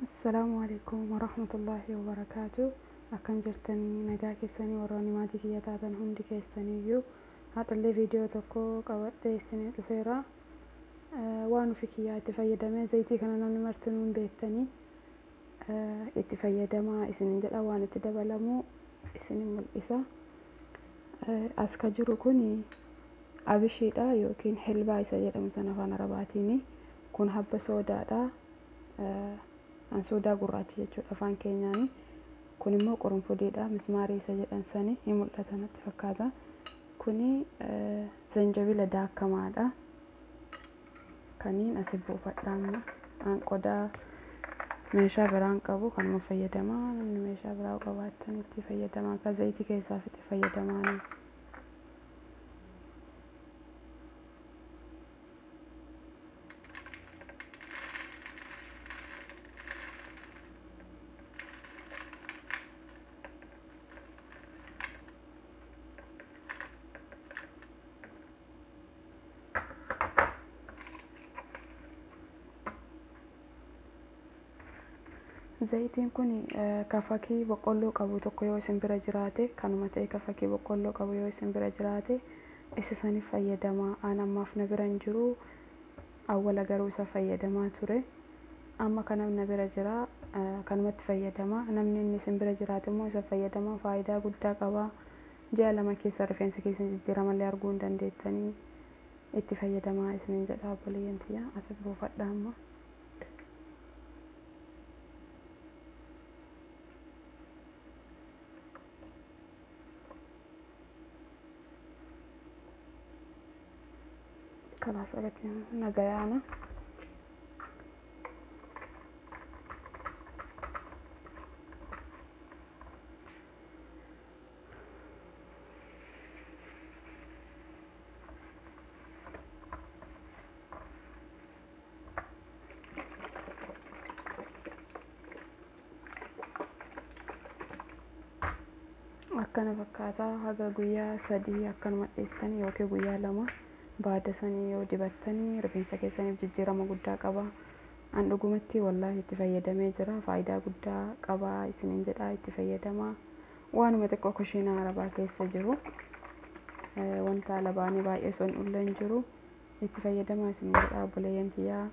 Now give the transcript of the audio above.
السلام عليكم ورحمة الله وبركاته. أكم جرتني نجاك السني وراني ما تيجي يتعبن هندي كالسنيو. هذا اللي فيديو تكو قوات السنة الفيرة. وانو فيكيا تفيد ما زيتي كنا نمرتنون بيتني. اتفيد ما إسنين جل أوان تدبلمو إسنين الإسا. أسكجرو كوني أبشيدا يوكين حلبا إسجد مسنفان رباتيني كون حب سودا دا. An soda gurraacha jechuudha afaan keenyaani. Kun immoo qorunfudiidha. Mismaarii isa jedhan sani ni mul'ata natti fakkaata. Kuni zanjabila daakkamaadha. Kaniin asii buufadhaamma. An qodaa meeshaa biraan qabu kanuma fayyadamaa. Namni meeshaa biraa qabaatan itti fayyadamaa. Akka zayitii keessaaf itti fayyadamaa. Zayitiin kun kafakii boqqolloo qabu tokko yoo isin bira jiraate kanuma ta'e kafakii boqqolloo qabu yoo isin bira jiraate isa sani fayyadamaa. An ammaaf na bira hin jiru. Awwala garuu isa fayyadamaa ture. Amma kana na bira jira kanumatti fayyadamaa. Namni inni isin bira jiraate immoo isa fayyadamaa faayidaa guddaa qaba. Ji'a lama keessa rifeensa keessan jijjiiramallee arguu hin dandeettanii itti fayyadamaa isiniin jedha obboleeyyan tiyya. Asii buufadha amma. خلاص أبتي نجايانا أكنا فكاتا هذا قويا سدي أكنا مقيستني يوكي قويا لما بعد سني يو دبتني رفينسا كيساني بججيرا ما قدا قبا أن رقمتي والله اتفايدا ميجرا فايدا قدا قبا إسنين جدا اتفايدا ما وانو متكو كشينا عربا كيسا جرو وانتا لباني باي اسون أولن جرو اتفايدا ما إسنين جدا بوليان تيا